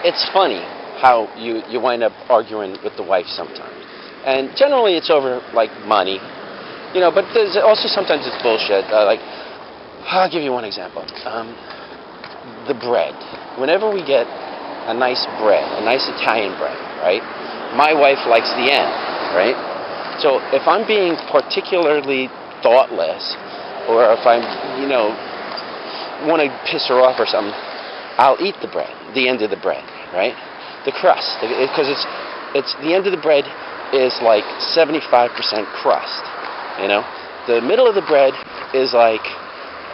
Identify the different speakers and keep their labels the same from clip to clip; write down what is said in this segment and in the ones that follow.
Speaker 1: it's funny how you wind up arguing with the wife sometimes. And generally it's over, like, money. But there's also sometimes it's bullshit. I'll give you one example. The bread. Whenever we get a nice bread, a nice Italian bread, right? My wife likes the end, right? So if I'm being particularly thoughtless, or if I'm, want to piss her off or something, I'll eat the bread, the end of the bread, right? The crust, because it's the end of the bread is like 75% crust, The middle of the bread is like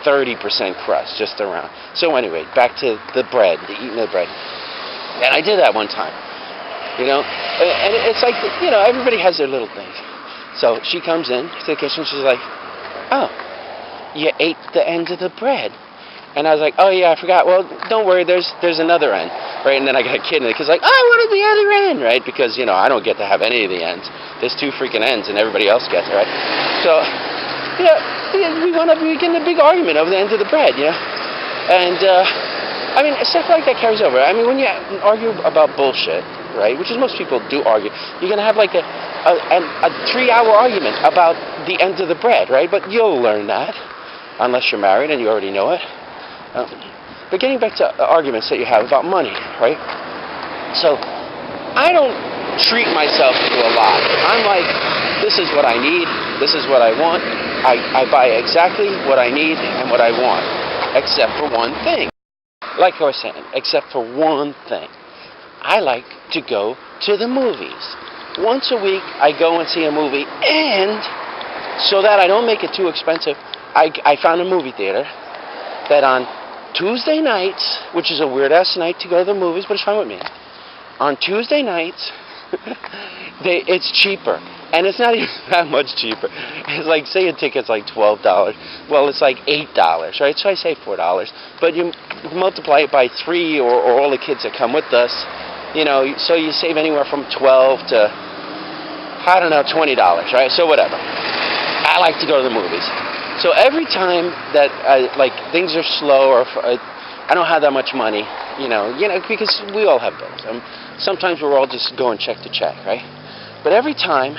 Speaker 1: 30% crust, just around. So anyway, back to the bread, the eating of the bread. And I did that one time, and it's like, everybody has their little things. So she comes in to the kitchen, she's like, "Oh, you ate the end of the bread." And I was like, "Oh yeah, I forgot. Well, don't worry, there's another end," right? And then I got a kid in the kid's like, "Oh, I wanted the other end," right? Because I don't get to have any of the ends. There's 2 freaking ends, and everybody else gets it, right? So, we get in a big argument over the end of the bread, And stuff like that carries over. When you argue about bullshit, right? Which is most people do argue. You're gonna have like a 3-hour argument about the end of the bread, right? But you'll learn that unless you're married and you already know it. But getting back to arguments that you have about money, right? So I don't treat myself to a lot. I'm like, this is what I need, this is what I want. I buy exactly what I need and what I want, except for one thing. Like I was saying, except for one thing. I like to go to the movies. Once a week, I go and see a movie, and so that I don't make it too expensive, I found a movie theater that on Tuesday nights, which is a weird-ass night to go to the movies, but it's fine with me. On Tuesday nights, it's cheaper. And it's not even that much cheaper. It's like, say a ticket's like $12. Well, it's like $8, right? So I say $4. But you multiply it by 3 or all the kids that come with us, so you save anywhere from $12 to, I don't know, $20, right? So whatever. I like to go to the movies. So every time that things are slow or I don't have that much money, because we all have bills. Sometimes we're all just going check to check, right? But every time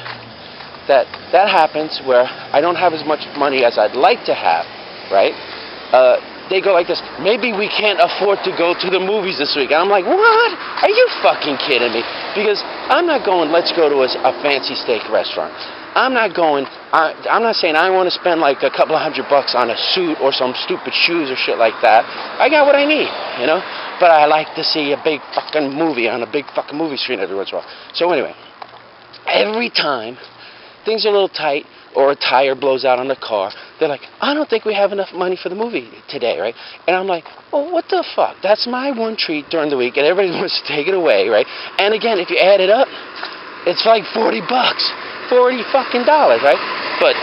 Speaker 1: that happens where I don't have as much money as I'd like to have, right? They go like this, "Maybe we can't afford to go to the movies this week." And I'm like, what? Are you fucking kidding me? Because I'm not going, let's go to a fancy steak restaurant. I'm not saying I want to spend like a couple of $100 on a suit or some stupid shoes or shit like that. I got what I need, But I like to see a big fucking movie on a big fucking movie screen every once in a while. So anyway, every time things are a little tight or a tire blows out on the car, they're like, "I don't think we have enough money for the movie today," right? And I'm like, well, what the fuck? That's my one treat during the week, and everybody wants to take it away, right? And again, if you add it up, it's like $40. $40 fucking dollars, right? But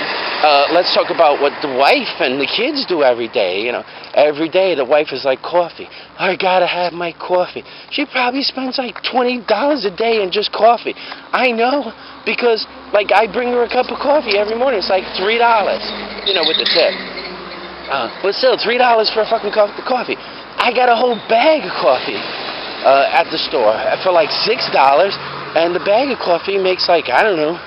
Speaker 1: let's talk about what the wife and the kids do every day. Every day the wife is like, "Coffee. I gotta have my coffee." She probably spends like $20 a day in just coffee. I know, because like I bring her a cup of coffee every morning. It's like $3, with the tip. But still, $3 for a fucking cup of coffee. I got a whole bag of coffee at the store for like $6, and the bag of coffee makes like, I don't know,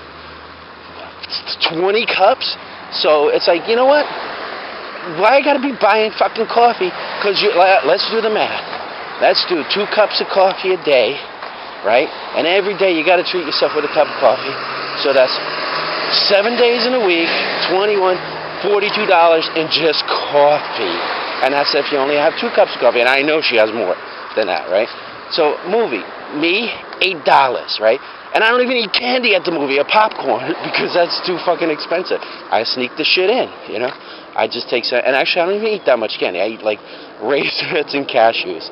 Speaker 1: 20 cups. So it's like, you know what? Why I gotta be buying fucking coffee? Because let's do the math. Let's do 2 cups of coffee a day, right? And every day you gotta treat yourself with a cup of coffee. So that's 7 days in a week, 21, $42 in just coffee. And that's if you only have 2 cups of coffee. And I know she has more than that, right? So movie, me, $8, right? And I don't even eat candy at the movie or popcorn because that's too fucking expensive. I sneak the shit in, I just take some, and actually I don't even eat that much candy. I eat like raisins and cashews,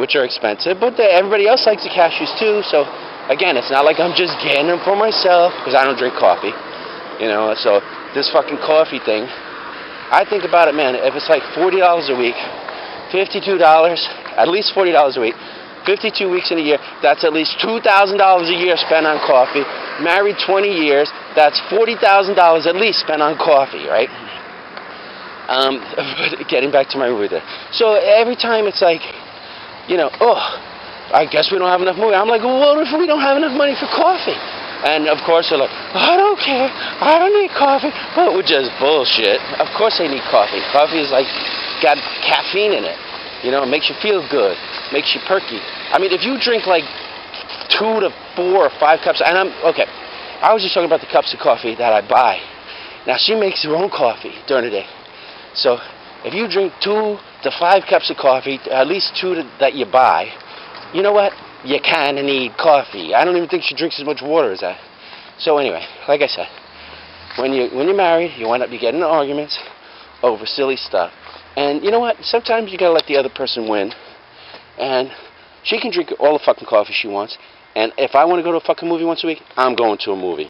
Speaker 1: which are expensive, but everybody else likes the cashews too. So again, it's not like I'm just getting them for myself because I don't drink coffee, So this fucking coffee thing, I think about it, man. If it's like $40 a week, $52, at least $40 a week. 52 weeks in a year, that's at least $2,000 a year spent on coffee. Married 20 years, that's $40,000 at least spent on coffee, right? But getting back to my movie there. So every time it's like, I guess we don't have enough money. I'm like, well, what if we don't have enough money for coffee? And of course they're like, I don't care, I don't need coffee, which is bullshit. Of course they need coffee. Coffee is like, got caffeine in it. You know, it makes you feel good, makes you perky. I mean, if you drink like 2 to 4 or 5 cups, and okay, I was just talking about the cups of coffee that I buy. Now she makes her own coffee during the day. So if you drink 2 to 5 cups of coffee, at least 2 that you buy, you know what? You kind of need coffee. I don't even think she drinks as much water as that. So anyway, like I said, when you're married, you wind up getting in arguments over silly stuff. And you know what? Sometimes you gotta let the other person win. And she can drink all the fucking coffee she wants. And if I want to go to a fucking movie once a week, I'm going to a movie.